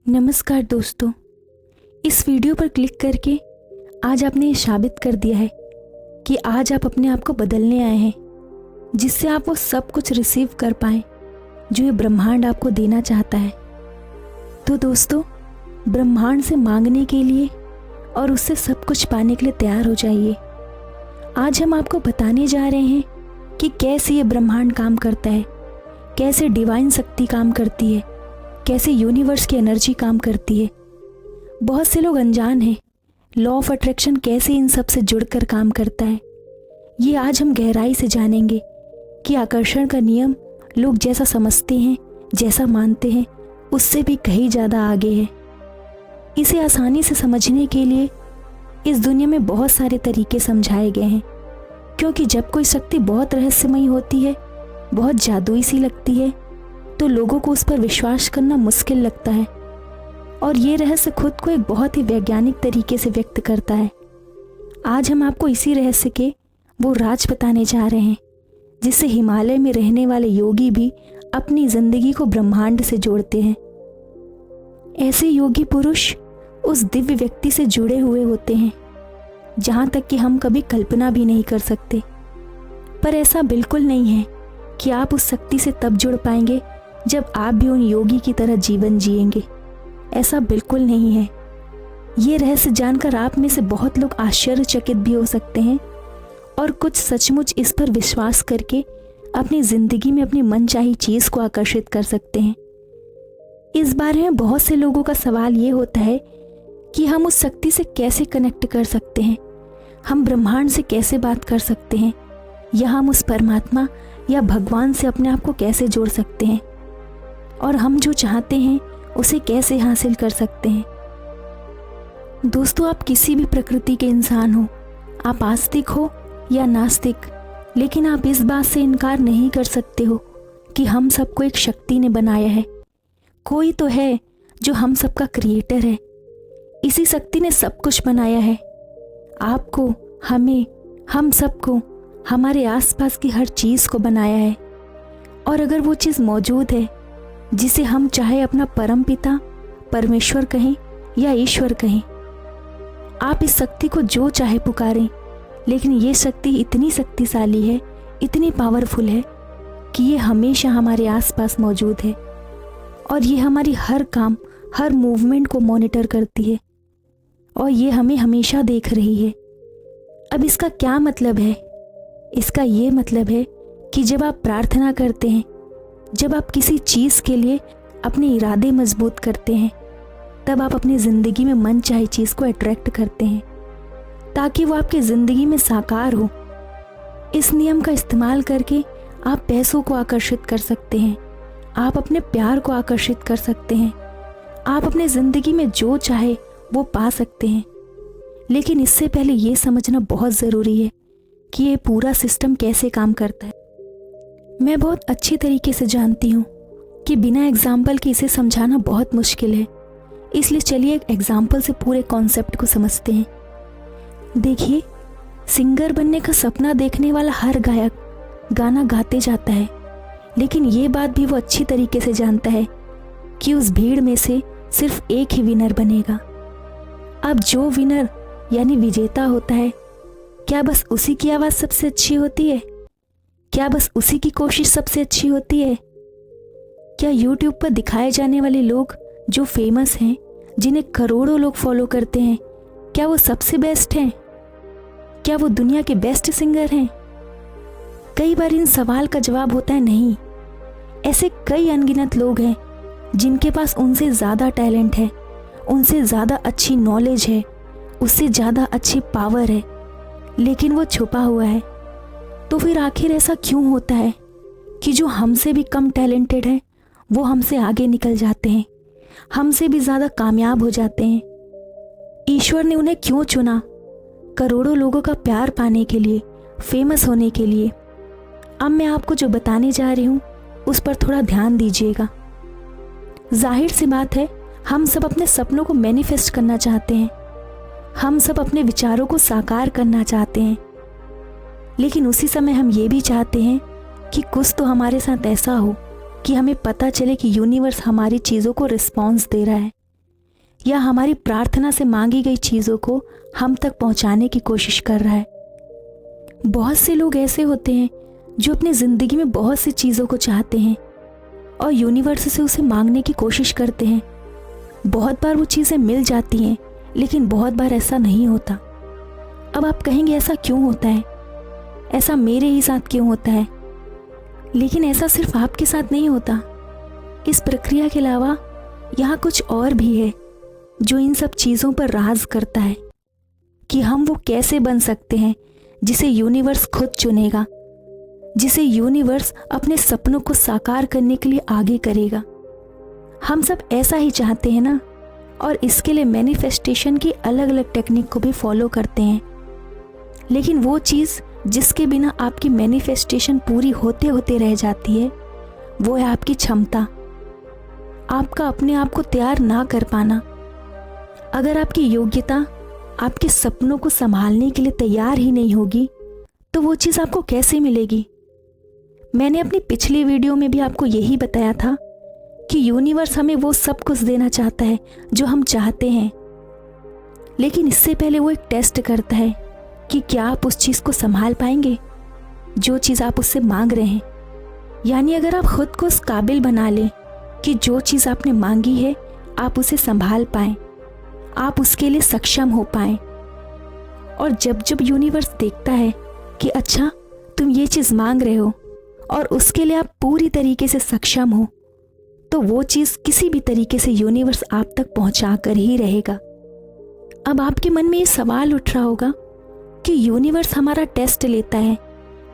नमस्कार दोस्तों, इस वीडियो पर क्लिक करके आज आपने ये साबित कर दिया है कि आज आप अपने आप को बदलने आए हैं, जिससे आप वो सब कुछ रिसीव कर पाएं जो ये ब्रह्मांड आपको देना चाहता है। तो दोस्तों, ब्रह्मांड से मांगने के लिए और उससे सब कुछ पाने के लिए तैयार हो जाइए। आज हम आपको बताने जा रहे हैं कि कैसे ये ब्रह्मांड काम करता है, कैसे डिवाइन शक्ति काम करती है, कैसे यूनिवर्स की एनर्जी काम करती है। बहुत से लोग अनजान हैं लॉ ऑफ अट्रैक्शन कैसे इन सब से जुड़कर काम करता है। ये आज हम गहराई से जानेंगे कि आकर्षण का नियम लोग जैसा समझते हैं, जैसा मानते हैं, उससे भी कहीं ज़्यादा आगे है। इसे आसानी से समझने के लिए इस दुनिया में बहुत सारे तरीके समझाए गए हैं, क्योंकि जब कोई शक्ति बहुत रहस्यमयी होती है, बहुत जादुई सी लगती है, तो लोगों को उस पर विश्वास करना मुश्किल लगता है। और ये रहस्य खुद को एक बहुत ही वैज्ञानिक तरीके से व्यक्त करता है। आज हम आपको इसी रहस्य के वो राज बताने जा रहे हैं जिससे हिमालय में रहने वाले योगी भी अपनी जिंदगी को ब्रह्मांड से जोड़ते हैं। ऐसे योगी पुरुष उस दिव्य व्यक्ति से जुड़े हुए होते हैं जहाँ तक कि हम कभी कल्पना भी नहीं कर सकते। पर ऐसा बिल्कुल नहीं है कि आप उस शक्ति से तब जुड़ पाएंगे जब आप भी उन योगी की तरह जीवन जिएंगे। ऐसा बिल्कुल नहीं है। ये रहस्य जानकर आप में से बहुत लोग आश्चर्यचकित भी हो सकते हैं और कुछ सचमुच इस पर विश्वास करके अपनी जिंदगी में अपनी मनचाही चीज को आकर्षित कर सकते हैं। इस बारे में बहुत से लोगों का सवाल ये होता है कि हम उस शक्ति से कैसे कनेक्ट कर सकते हैं, हम ब्रह्मांड से कैसे बात कर सकते हैं, या हम उस परमात्मा या भगवान से अपने आप को कैसे जोड़ सकते हैं, और हम जो चाहते हैं उसे कैसे हासिल कर सकते हैं। दोस्तों, आप किसी भी प्रकृति के इंसान हो, आप आस्तिक हो या नास्तिक, लेकिन आप इस बात से इनकार नहीं कर सकते हो कि हम सबको एक शक्ति ने बनाया है। कोई तो है जो हम सबका क्रिएटर है। इसी शक्ति ने सब कुछ बनाया है, आपको, हमें, हम सबको, हमारे आसपास की हर चीज़ को बनाया है। और अगर वो चीज़ मौजूद है जिसे हम चाहे अपना परम पिता, परमेश्वर कहें या ईश्वर कहें, आप इस शक्ति को जो चाहे पुकारें, लेकिन ये शक्ति इतनी शक्तिशाली है, इतनी पावरफुल है कि ये हमेशा हमारे आसपास मौजूद है और ये हमारी हर काम, हर मूवमेंट को मॉनिटर करती है और ये हमें हमेशा देख रही है। अब इसका क्या मतलब है? इसका ये मतलब है कि जब आप प्रार्थना करते हैं, जब आप किसी चीज़ के लिए अपने इरादे मजबूत करते हैं, तब आप अपनी ज़िंदगी में मनचाही चीज़ को अट्रैक्ट करते हैं ताकि वो आपकी ज़िंदगी में साकार हो। इस नियम का इस्तेमाल करके आप पैसों को आकर्षित कर सकते हैं, आप अपने प्यार को आकर्षित कर सकते हैं, आप अपने ज़िंदगी में जो चाहे वो पा सकते हैं। लेकिन इससे पहले ये समझना बहुत ज़रूरी है कि ये पूरा सिस्टम कैसे काम करता है। मैं बहुत अच्छी तरीके से जानती हूँ कि बिना एग्जाम्पल के इसे समझाना बहुत मुश्किल है, इसलिए चलिए एक एग्जाम्पल से पूरे कॉन्सेप्ट को समझते हैं। देखिए, सिंगर बनने का सपना देखने वाला हर गायक गाना गाते जाता है, लेकिन ये बात भी वो अच्छी तरीके से जानता है कि उस भीड़ में से सिर्फ एक ही विनर बनेगा। अब जो विनर यानी विजेता होता है, क्या बस उसी की आवाज़ सबसे अच्छी होती है? क्या बस उसी की कोशिश सबसे अच्छी होती है? क्या YouTube पर दिखाए जाने वाले लोग जो फेमस हैं, जिन्हें करोड़ों लोग फॉलो करते हैं, क्या वो सबसे बेस्ट हैं? क्या वो दुनिया के बेस्ट सिंगर हैं? कई बार इन सवाल का जवाब होता है नहीं। ऐसे कई अनगिनत लोग हैं जिनके पास उनसे ज़्यादा टैलेंट है, उनसे ज़्यादा अच्छी नॉलेज है, उससे ज़्यादा अच्छी पावर है, लेकिन वो छुपा हुआ है। तो फिर आखिर ऐसा क्यों होता है कि जो हमसे भी कम टैलेंटेड है वो हमसे आगे निकल जाते हैं, हमसे भी ज़्यादा कामयाब हो जाते हैं? ईश्वर ने उन्हें क्यों चुना? करोड़ों लोगों का प्यार पाने के लिए, फेमस होने के लिए। अब मैं आपको जो बताने जा रही हूँ उस पर थोड़ा ध्यान दीजिएगा। जाहिर सी बात है, हम सब अपने सपनों को मैनिफेस्ट करना चाहते हैं, हम सब अपने विचारों को साकार करना चाहते हैं, लेकिन उसी समय हम ये भी चाहते हैं कि कुछ तो हमारे साथ ऐसा हो कि हमें पता चले कि यूनिवर्स हमारी चीज़ों को रिस्पॉन्स दे रहा है, या हमारी प्रार्थना से मांगी गई चीज़ों को हम तक पहुंचाने की कोशिश कर रहा है। बहुत से लोग ऐसे होते हैं जो अपनी ज़िंदगी में बहुत सी चीज़ों को चाहते हैं और यूनिवर्स से उसे मांगने की कोशिश करते हैं। बहुत बार वो चीज़ें मिल जाती हैं, लेकिन बहुत बार ऐसा नहीं होता। अब आप कहेंगे ऐसा क्यों होता है, ऐसा मेरे ही साथ क्यों होता है? लेकिन ऐसा सिर्फ आपके साथ नहीं होता। इस प्रक्रिया के अलावा यहाँ कुछ और भी है जो इन सब चीज़ों पर राज करता है कि हम वो कैसे बन सकते हैं जिसे यूनिवर्स खुद चुनेगा, जिसे यूनिवर्स अपने सपनों को साकार करने के लिए आगे करेगा। हम सब ऐसा ही चाहते हैं ना, और इसके लिए मैनिफेस्टेशन की अलग अलग टेक्निक को भी फॉलो करते हैं। लेकिन वो चीज़ जिसके बिना आपकी मैनिफेस्टेशन पूरी होते होते रह जाती है, वो है आपकी क्षमता, आपका अपने आप को तैयार ना कर पाना। अगर आपकी योग्यता आपके सपनों को संभालने के लिए तैयार ही नहीं होगी, तो वो चीज़ आपको कैसे मिलेगी? मैंने अपनी पिछली वीडियो में भी आपको यही बताया था कि यूनिवर्स हमें वो सब कुछ देना चाहता है जो हम चाहते हैं, लेकिन इससे पहले वो एक टेस्ट करता है कि क्या आप उस चीज़ को संभाल पाएंगे जो चीज़ आप उससे मांग रहे हैं। यानी अगर आप खुद को उस काबिल बना लें कि जो चीज़ आपने मांगी है आप उसे संभाल पाएं, आप उसके लिए सक्षम हो पाएं, और जब जब यूनिवर्स देखता है कि अच्छा तुम ये चीज़ मांग रहे हो और उसके लिए आप पूरी तरीके से सक्षम हो, तो वो चीज़ किसी भी तरीके से यूनिवर्स आप तक पहुंचा कर ही रहेगा। अब आपके मन में ये सवाल उठ रहा होगा कि यूनिवर्स हमारा टेस्ट लेता है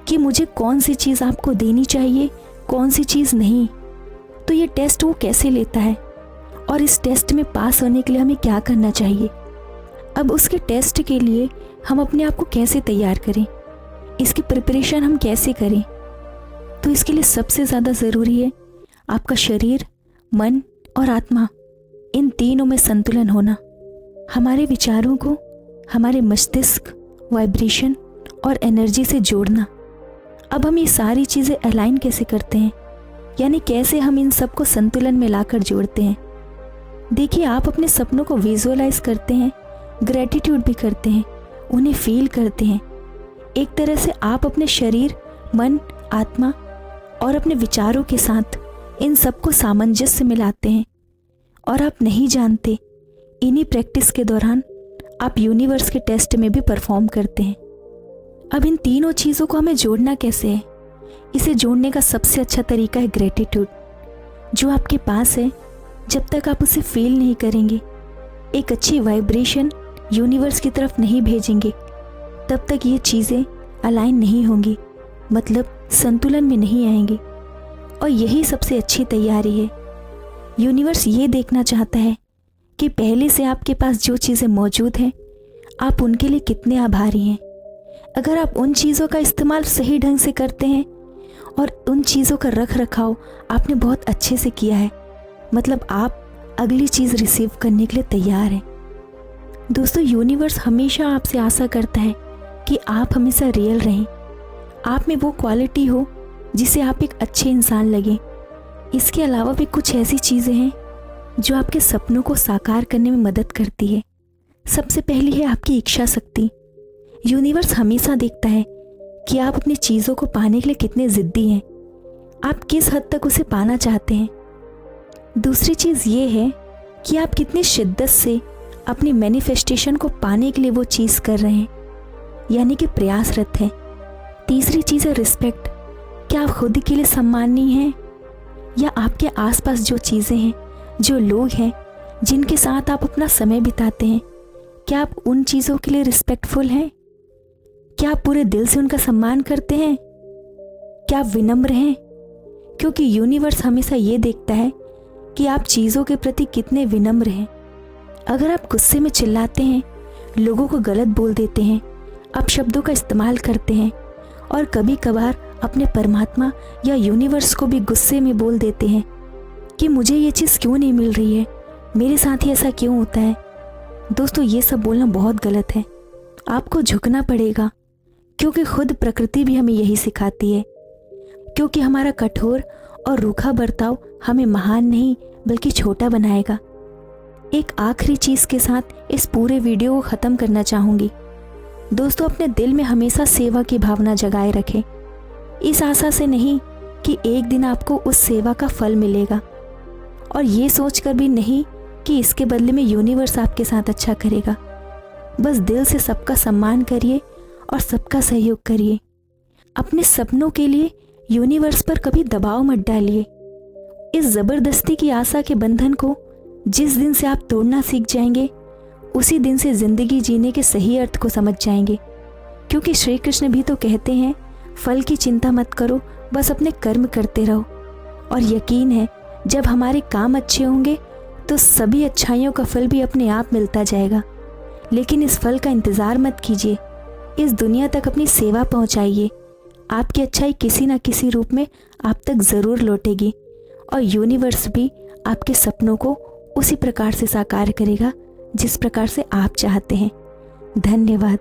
कि मुझे कौन सी चीज़ आपको देनी चाहिए, कौन सी चीज़ नहीं। तो ये टेस्ट वो कैसे लेता है और इस टेस्ट में पास होने के लिए हमें क्या करना चाहिए? अब उसके टेस्ट के लिए हम अपने आप को कैसे तैयार करें, इसकी प्रिपरेशन हम कैसे करें? तो इसके लिए सबसे ज़्यादा ज़रूरी है आपका शरीर, मन और आत्मा, इन तीनों में संतुलन होना। हमारे विचारों को हमारे मस्तिष्क, वाइब्रेशन और एनर्जी से जोड़ना। अब हम ये सारी चीज़ें अलाइन कैसे करते हैं, यानी कैसे हम इन सब को संतुलन में लाकर जोड़ते हैं? देखिए, आप अपने सपनों को विजुअलाइज करते हैं, ग्रेटिट्यूड भी करते हैं, उन्हें फील करते हैं। एक तरह से आप अपने शरीर, मन, आत्मा और अपने विचारों के साथ इन सबको सामंजस्य में लाते हैं, और आप नहीं जानते इन्हीं प्रैक्टिस के दौरान आप यूनिवर्स के टेस्ट में भी परफॉर्म करते हैं। अब इन तीनों चीज़ों को हमें जोड़ना कैसे है? इसे जोड़ने का सबसे अच्छा तरीका है ग्रेटिट्यूड। जो आपके पास है, जब तक आप उसे फील नहीं करेंगे, एक अच्छी वाइब्रेशन यूनिवर्स की तरफ नहीं भेजेंगे, तब तक ये चीज़ें अलाइन नहीं होंगी, मतलब संतुलन में नहीं आएंगी। और यही सबसे अच्छी तैयारी है। यूनिवर्स ये देखना चाहता है कि पहले से आपके पास जो चीज़ें मौजूद हैं, आप उनके लिए कितने आभारी हैं। अगर आप उन चीज़ों का इस्तेमाल सही ढंग से करते हैं और उन चीज़ों का रख रखाव आपने बहुत अच्छे से किया है, मतलब आप अगली चीज़ रिसीव करने के लिए तैयार हैं। दोस्तों, यूनिवर्स हमेशा आपसे आशा करता है कि आप हमेशा रियल रहें, आप में वो क्वालिटी हो जिससे आप एक अच्छे इंसान लगें। इसके अलावा भी कुछ ऐसी चीज़ें हैं जो आपके सपनों को साकार करने में मदद करती है। सबसे पहली है आपकी इच्छा शक्ति। यूनिवर्स हमेशा देखता है कि आप अपनी चीज़ों को पाने के लिए कितने ज़िद्दी हैं, आप किस हद तक उसे पाना चाहते हैं। दूसरी चीज़ ये है कि आप कितनी शिद्दत से अपनी मैनिफेस्टेशन को पाने के लिए वो चीज़ कर रहे हैं, यानी कि प्रयासरत हैं। तीसरी चीज़ है रिस्पेक्ट। क्या आप खुद के लिए सम्माननीय हैं, या आपके आसपास जो चीज़ें हैं, जो लोग हैं जिनके साथ आप अपना समय बिताते हैं, क्या आप उन चीज़ों के लिए रिस्पेक्टफुल हैं? क्या आप पूरे दिल से उनका सम्मान करते हैं? क्या आप विनम्र हैं? क्योंकि यूनिवर्स हमेशा ये देखता है कि आप चीज़ों के प्रति कितने विनम्र हैं। अगर आप गुस्से में चिल्लाते हैं, लोगों को गलत बोल देते हैं, आप शब्दों का इस्तेमाल करते हैं और कभी कभार अपने परमात्मा या यूनिवर्स को भी गुस्से में बोल देते हैं कि मुझे ये चीज़ क्यों नहीं मिल रही है, मेरे साथ ही ऐसा क्यों होता है। दोस्तों, ये सब बोलना बहुत गलत है। आपको झुकना पड़ेगा, क्योंकि खुद प्रकृति भी हमें यही सिखाती है। क्योंकि हमारा कठोर और रूखा बर्ताव हमें महान नहीं बल्कि छोटा बनाएगा। एक आखिरी चीज़ के साथ इस पूरे वीडियो को ख़त्म करना चाहूँगी। दोस्तों, अपने दिल में हमेशा सेवा की भावना जगाए रखें, इस आशा से नहीं कि एक दिन आपको उस सेवा का फल मिलेगा, और ये सोचकर भी नहीं कि इसके बदले में यूनिवर्स आपके साथ अच्छा करेगा। बस दिल से सबका सम्मान करिए और सबका सहयोग करिए। अपने सपनों के लिए यूनिवर्स पर कभी दबाव मत डालिए। इस ज़बरदस्ती की आशा के बंधन को जिस दिन से आप तोड़ना सीख जाएंगे, उसी दिन से ज़िंदगी जीने के सही अर्थ को समझ जाएंगे। क्योंकि श्री कृष्ण भी तो कहते हैं, फल की चिंता मत करो, बस अपने कर्म करते रहो। और यकीन है, जब हमारे काम अच्छे होंगे तो सभी अच्छाइयों का फल भी अपने आप मिलता जाएगा। लेकिन इस फल का इंतज़ार मत कीजिए, इस दुनिया तक अपनी सेवा पहुंचाइए। आपकी अच्छाई किसी न किसी रूप में आप तक ज़रूर लौटेगी, और यूनिवर्स भी आपके सपनों को उसी प्रकार से साकार करेगा जिस प्रकार से आप चाहते हैं। धन्यवाद।